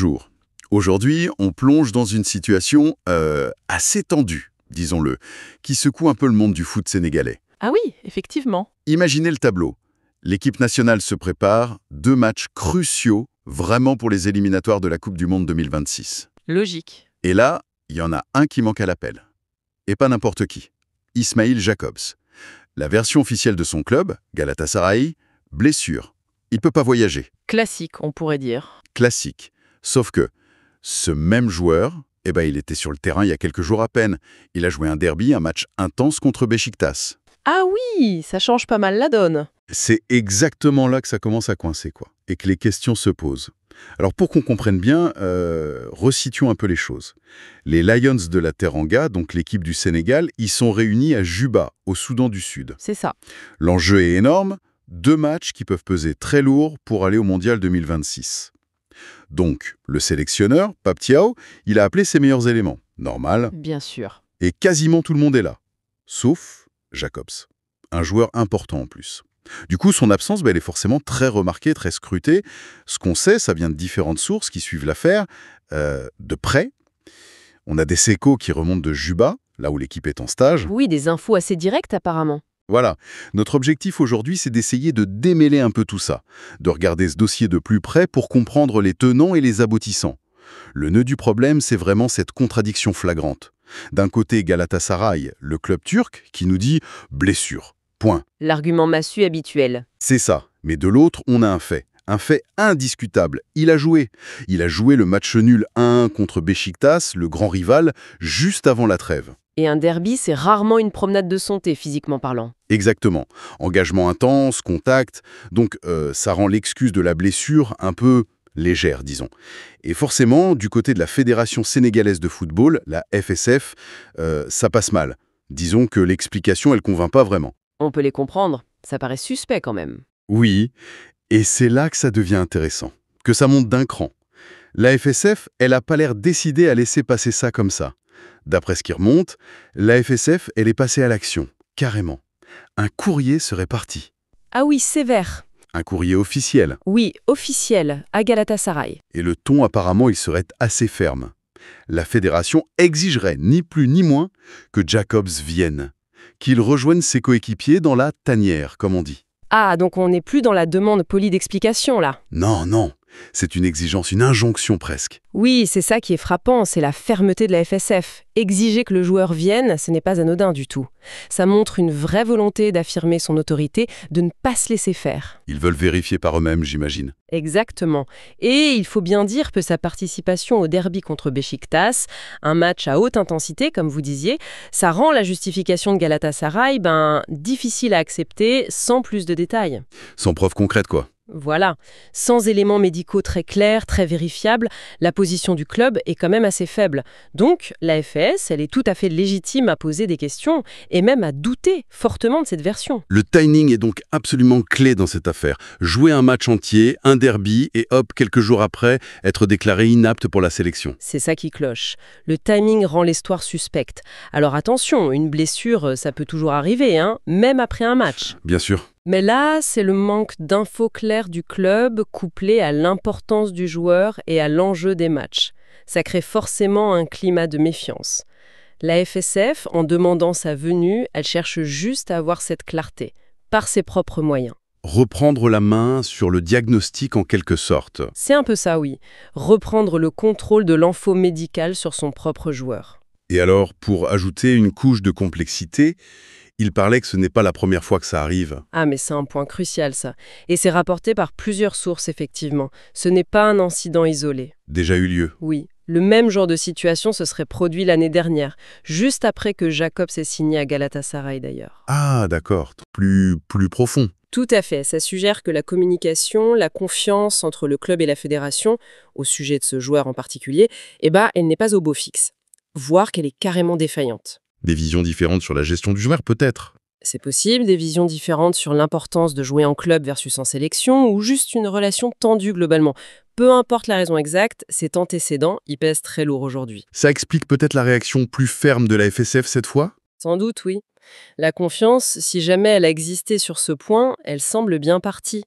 Bonjour. Aujourd'hui, on plonge dans une situation assez tendue, disons-le, qui secoue un peu le monde du foot sénégalais. Ah oui, effectivement. Imaginez le tableau. L'équipe nationale se prépare, 2 matchs cruciaux, vraiment pour les éliminatoires de la Coupe du Monde 2026. Logique. Et là, il y en a un qui manque à l'appel. Et pas n'importe qui. Ismail Jacobs. La version officielle de son club, Galatasaray, blessure. Il peut pas voyager. Classique, on pourrait dire. Classique. Sauf que ce même joueur, il était sur le terrain il y a quelques jours à peine. Il a joué un derby, un match intense contre Beşiktaş. Ah oui, ça change pas mal la donne. C'est exactement là que ça commence à coincer, et que les questions se posent. Alors pour qu'on comprenne bien, resituons un peu les choses. Les Lions de la Teranga, donc l'équipe du Sénégal, ils sont réunis à Juba, au Soudan du Sud. C'est ça. L'enjeu est énorme, 2 matchs qui peuvent peser très lourd pour aller au Mondial 2026. Donc, le sélectionneur, Pape Thiaw, il a appelé ses meilleurs éléments. Normal. Bien sûr. Et quasiment tout le monde est là. Sauf Jacobs. Un joueur important en plus. Du coup, son absence, elle est forcément très remarquée, très scrutée. Ce qu'on sait, ça vient de différentes sources qui suivent l'affaire, de près. On a des échos qui remontent de Juba, là où l'équipe est en stage. Oui, des infos assez directes apparemment. Voilà. Notre objectif aujourd'hui, c'est d'essayer de démêler un peu tout ça, de regarder ce dossier de plus près pour comprendre les tenants et les aboutissants. Le nœud du problème, c'est vraiment cette contradiction flagrante. D'un côté, Galatasaray, le club turc, qui nous dit « blessure ». Point. L'argument massu habituel. C'est ça. Mais de l'autre, on a un fait indiscutable. Il a joué. Il a joué le match nul 1-1 contre Beşiktaş, le grand rival, juste avant la trêve. Et un derby, c'est rarement une promenade de santé, physiquement parlant. Exactement. Engagement intense, contact. Donc, ça rend l'excuse de la blessure un peu légère, disons. Et forcément, du côté de la Fédération sénégalaise de football, la FSF, ça passe mal. Disons que l'explication, elle convainc pas vraiment. On peut les comprendre. Ça paraît suspect quand même. Oui, et c'est là que ça devient intéressant, que ça monte d'un cran. La FSF, elle n'a pas l'air décidée à laisser passer ça comme ça. D'après ce qui remonte, la FSF, elle est passée à l'action, carrément. Un courrier serait parti. Ah oui, sévère. Un courrier officiel. Oui, officiel, à Galatasaray. Et le ton, apparemment, il serait assez ferme. La fédération exigerait ni plus ni moins que Jacobs vienne, qu'il rejoigne ses coéquipiers dans la tanière, comme on dit. Ah, donc on n'est plus dans la demande polie d'explication, là. Non. C'est une exigence, une injonction presque. Oui, c'est ça qui est frappant, c'est la fermeté de la FSF. Exiger que le joueur vienne, ce n'est pas anodin du tout. Ça montre une vraie volonté d'affirmer son autorité, de ne pas se laisser faire. Ils veulent vérifier par eux-mêmes, j'imagine. Exactement. Et il faut bien dire que sa participation au derby contre Beşiktaş, un match à haute intensité, comme vous disiez, ça rend la justification de Galatasaray difficile à accepter sans plus de détails. Sans preuve concrète, quoi. Voilà. Sans éléments médicaux très clairs, très vérifiables, la position du club est quand même assez faible. Donc, la FS, elle est tout à fait légitime à poser des questions et même à douter fortement de cette version. Le timing est donc absolument clé dans cette affaire. Jouer un match entier, un derby, et hop, quelques jours après, être déclaré inapte pour la sélection. C'est ça qui cloche. Le timing rend l'histoire suspecte. Alors attention, une blessure, ça peut toujours arriver, même après un match. Bien sûr. Mais là, c'est le manque d'infos claires du club couplé à l'importance du joueur et à l'enjeu des matchs. Ça crée forcément un climat de méfiance. La FSF, en demandant sa venue, elle cherche juste à avoir cette clarté, par ses propres moyens. Reprendre la main sur le diagnostic en quelque sorte. C'est un peu ça, oui. Reprendre le contrôle de l'info médicale sur son propre joueur. Et alors, pour ajouter une couche de complexité, il parlait que ce n'est pas la première fois que ça arrive. Ah, mais c'est un point crucial, ça. Et c'est rapporté par plusieurs sources, effectivement. Ce n'est pas un incident isolé. Déjà eu lieu. Oui. Le même genre de situation se serait produit l'année dernière, juste après que Jacobs ait signé à Galatasaray, d'ailleurs. Ah, d'accord. Plus profond. Tout à fait. Ça suggère que la communication, la confiance entre le club et la fédération, au sujet de ce joueur en particulier, elle n'est pas au beau fixe. Voire qu'elle est carrément défaillante. Des visions différentes sur la gestion du joueur, peut-être. C'est possible, des visions différentes sur l'importance de jouer en club versus en sélection, ou juste une relation tendue globalement. Peu importe la raison exacte, cet antécédent, il pèse très lourd aujourd'hui. Ça explique peut-être la réaction plus ferme de la FSF cette fois ? Sans doute, oui. La confiance, si jamais elle a existé sur ce point, elle semble bien partie.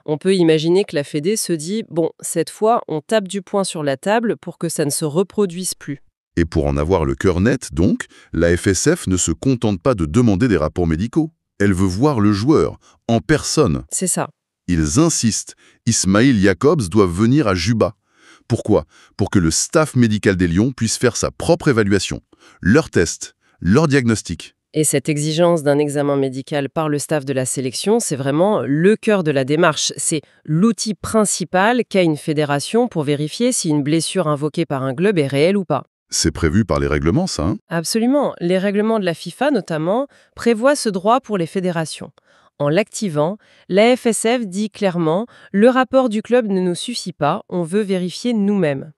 On peut imaginer que la Fédé se dit « Bon, cette fois, on tape du poing sur la table pour que ça ne se reproduise plus ». Et pour en avoir le cœur net, donc, la FSF ne se contente pas de demander des rapports médicaux. Elle veut voir le joueur, en personne. C'est ça. Ils insistent. Ismail Jacobs doit venir à Juba. Pourquoi? Pour que le staff médical des Lions puisse faire sa propre évaluation, leurs tests, leurs diagnostics. Et cette exigence d'un examen médical par le staff de la sélection, c'est vraiment le cœur de la démarche. C'est l'outil principal qu'a une fédération pour vérifier si une blessure invoquée par un club est réelle ou pas. C'est prévu par les règlements, ça, hein? Absolument. Les règlements de la FIFA, notamment, prévoient ce droit pour les fédérations. En l'activant, la FSF dit clairement « Le rapport du club ne nous suffit pas, on veut vérifier nous-mêmes ».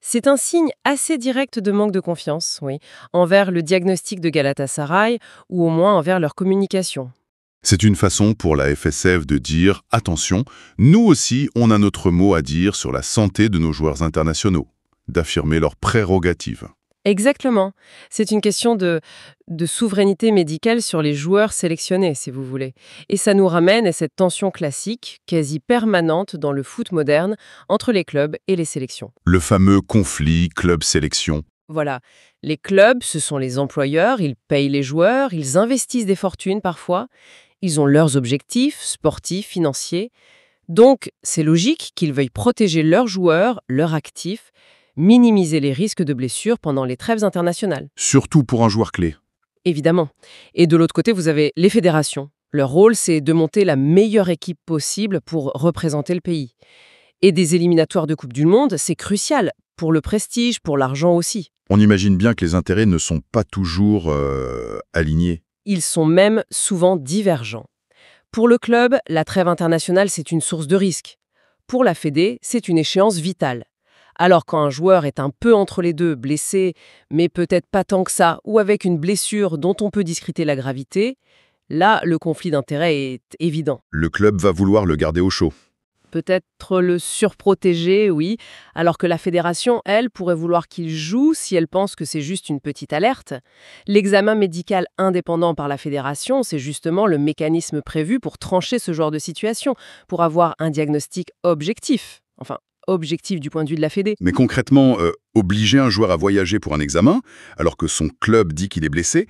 C'est un signe assez direct de manque de confiance, oui, envers le diagnostic de Galatasaray ou au moins envers leur communication. C'est une façon pour la FSF de dire « Attention, nous aussi, on a notre mot à dire sur la santé de nos joueurs internationaux », d'affirmer leurs prérogatives. Exactement. C'est une question de souveraineté médicale sur les joueurs sélectionnés, si vous voulez. Et ça nous ramène à cette tension classique, quasi permanente dans le foot moderne, entre les clubs et les sélections. Le fameux conflit club-sélection. Voilà. Les clubs, ce sont les employeurs, ils payent les joueurs, ils investissent des fortunes parfois, ils ont leurs objectifs sportifs, financiers. Donc, c'est logique qu'ils veuillent protéger leurs joueurs, leurs actifs, minimiser les risques de blessures pendant les trêves internationales. Surtout pour un joueur clé. Évidemment. Et de l'autre côté, vous avez les fédérations. Leur rôle, c'est de monter la meilleure équipe possible pour représenter le pays. Et des éliminatoires de Coupe du Monde, c'est crucial, pour le prestige, pour l'argent aussi. On imagine bien que les intérêts ne sont pas toujours alignés. Ils sont même souvent divergents. Pour le club, la trêve internationale, c'est une source de risque. Pour la Fédé, c'est une échéance vitale. Alors quand un joueur est un peu entre les deux, blessé, mais peut-être pas tant que ça, ou avec une blessure dont on peut discréter la gravité, là, le conflit d'intérêts est évident. Le club va vouloir le garder au chaud. Peut-être le surprotéger, oui, alors que la fédération, elle, pourrait vouloir qu'il joue si elle pense que c'est juste une petite alerte. L'examen médical indépendant par la fédération, c'est justement le mécanisme prévu pour trancher ce genre de situation, pour avoir un diagnostic objectif. Enfin, objectif du point de vue de la Fédé. Mais concrètement, obliger un joueur à voyager pour un examen, alors que son club dit qu'il est blessé,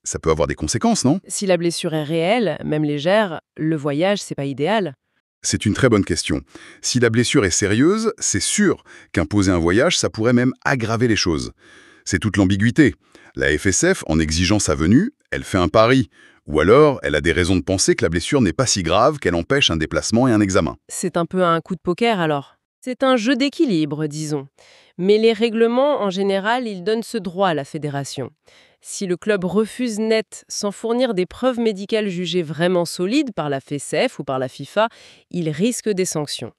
ça peut avoir des conséquences, non? Si la blessure est réelle, même légère, le voyage, c'est pas idéal. C'est une très bonne question. Si la blessure est sérieuse, c'est sûr qu'imposer un voyage, ça pourrait même aggraver les choses. C'est toute l'ambiguïté. La FSF, en exigeant sa venue, elle fait un pari. Ou alors, elle a des raisons de penser que la blessure n'est pas si grave qu'elle empêche un déplacement et un examen. C'est un peu un coup de poker alors. C'est un jeu d'équilibre, disons. Mais les règlements, en général, ils donnent ce droit à la fédération. Si le club refuse net, sans fournir des preuves médicales jugées vraiment solides par la FSF ou par la FIFA, il risque des sanctions.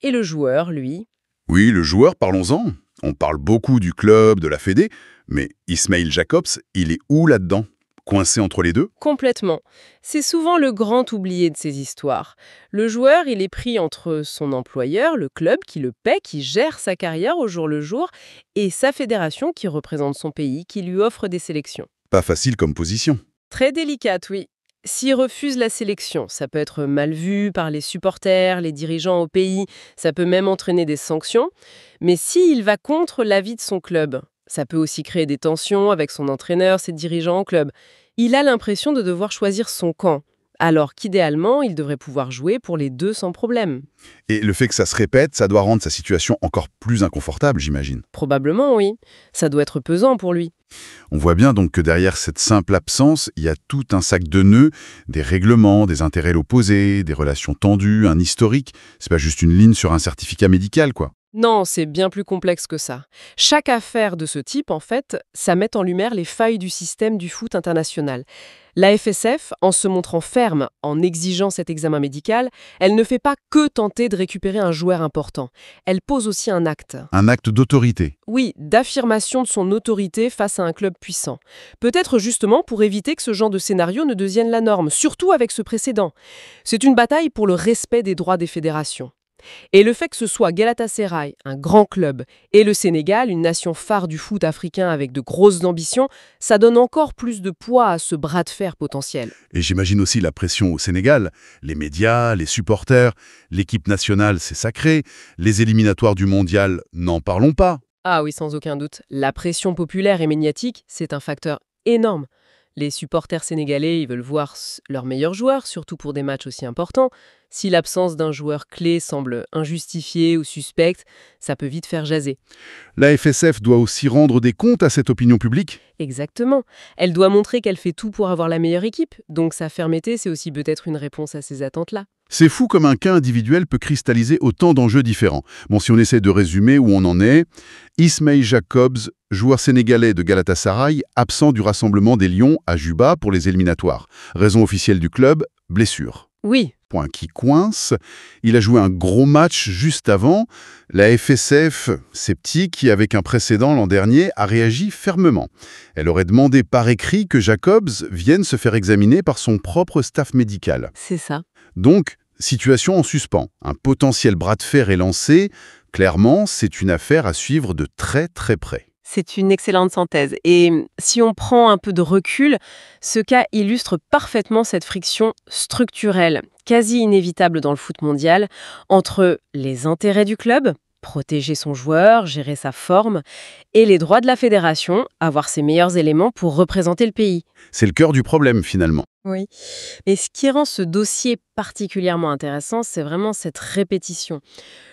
Et le joueur, lui... Oui, le joueur, parlons-en. On parle beaucoup du club, de la Fédé, mais Ismail Jacobs, il est où là-dedans? Coincé entre les deux? Complètement. C'est souvent le grand oublié de ces histoires. Le joueur, il est pris entre son employeur, le club qui le paie, qui gère sa carrière au jour le jour, et sa fédération qui représente son pays, qui lui offre des sélections. Pas facile comme position. Très délicate, oui. S'il refuse la sélection, ça peut être mal vu par les supporters, les dirigeants au pays, ça peut même entraîner des sanctions. Mais s'il va contre l'avis de son club, ça peut aussi créer des tensions avec son entraîneur, ses dirigeants au club. Il a l'impression de devoir choisir son camp, alors qu'idéalement, il devrait pouvoir jouer pour les deux sans problème. Et le fait que ça se répète, ça doit rendre sa situation encore plus inconfortable, j'imagine. Probablement, oui. Ça doit être pesant pour lui. On voit bien donc que derrière cette simple absence, il y a tout un sac de nœuds, des règlements, des intérêts opposés, des relations tendues, un historique. C'est pas juste une ligne sur un certificat médical, quoi. Non, c'est bien plus complexe que ça. Chaque affaire de ce type, en fait, ça met en lumière les failles du système du foot international. La FSF, en se montrant ferme, en exigeant cet examen médical, elle ne fait pas que tenter de récupérer un joueur important. Elle pose aussi un acte. Un acte d'autorité. Oui, d'affirmation de son autorité face à un club puissant. Peut-être justement pour éviter que ce genre de scénario ne devienne la norme, surtout avec ce précédent. C'est une bataille pour le respect des droits des fédérations. Et le fait que ce soit Galatasaray, un grand club, et le Sénégal, une nation phare du foot africain avec de grosses ambitions, ça donne encore plus de poids à ce bras de fer potentiel. Et j'imagine aussi la pression au Sénégal. Les médias, les supporters, l'équipe nationale, c'est sacré. Les éliminatoires du mondial, n'en parlons pas. Ah oui, sans aucun doute. La pression populaire et médiatique, c'est un facteur énorme. Les supporters sénégalais, ils veulent voir leurs meilleurs joueurs, surtout pour des matchs aussi importants. Si l'absence d'un joueur clé semble injustifiée ou suspecte, ça peut vite faire jaser. La FSF doit aussi rendre des comptes à cette opinion publique. Exactement. Elle doit montrer qu'elle fait tout pour avoir la meilleure équipe, donc sa fermeté, c'est aussi peut-être une réponse à ces attentes-là. C'est fou comme un cas individuel peut cristalliser autant d'enjeux différents. Bon, si on essaie de résumer où on en est, Ismail Jacobs, joueur sénégalais de Galatasaray, absent du rassemblement des Lions à Juba pour les éliminatoires. Raison officielle du club, blessure. Oui. Point qui coince. Il a joué un gros match juste avant. La FSF, sceptique, qui avec un précédent l'an dernier, a réagi fermement. Elle aurait demandé par écrit que Jacobs vienne se faire examiner par son propre staff médical. C'est ça. Donc, situation en suspens. Un potentiel bras de fer est lancé. Clairement, c'est une affaire à suivre de très très près. C'est une excellente synthèse. Et si on prend un peu de recul, ce cas illustre parfaitement cette friction structurelle, quasi inévitable dans le foot mondial, entre les intérêts du club, protéger son joueur, gérer sa forme, et les droits de la fédération, avoir ses meilleurs éléments pour représenter le pays. C'est le cœur du problème, finalement. Oui. Mais ce qui rend ce dossier particulièrement intéressant, c'est vraiment cette répétition.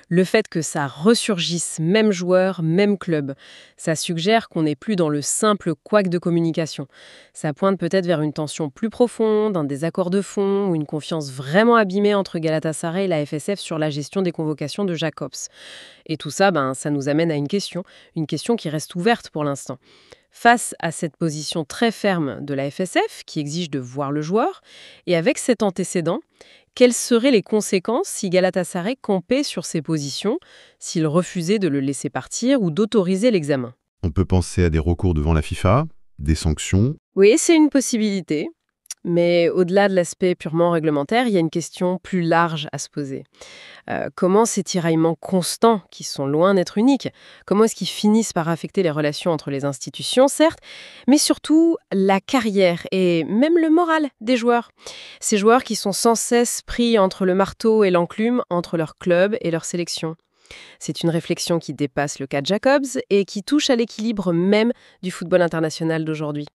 Le fait que ça ressurgisse, même joueur, même club, ça suggère qu'on n'est plus dans le simple couac de communication. Ça pointe peut-être vers une tension plus profonde, un désaccord de fond ou une confiance vraiment abîmée entre Galatasaray et la FSF sur la gestion des convocations de Jacobs. Et tout ça, ça nous amène à une question qui reste ouverte pour l'instant. Face à cette position très ferme de la FSF, qui exige de voir le joueur, et avec cet antécédent, quelles seraient les conséquences si Galatasaray campait sur ses positions, s'il refusait de le laisser partir ou d'autoriser l'examen? On peut penser à des recours devant la FIFA, des sanctions. Oui, c'est une possibilité. Mais au-delà de l'aspect purement réglementaire, il y a une question plus large à se poser. Comment ces tiraillements constants, qui sont loin d'être uniques, comment est-ce qu'ils finissent par affecter les relations entre les institutions, certes, mais surtout la carrière et même le moral des joueurs? Ces joueurs qui sont sans cesse pris entre le marteau et l'enclume, entre leur club et leur sélection. C'est une réflexion qui dépasse le cas de Jacobs et qui touche à l'équilibre même du football international d'aujourd'hui.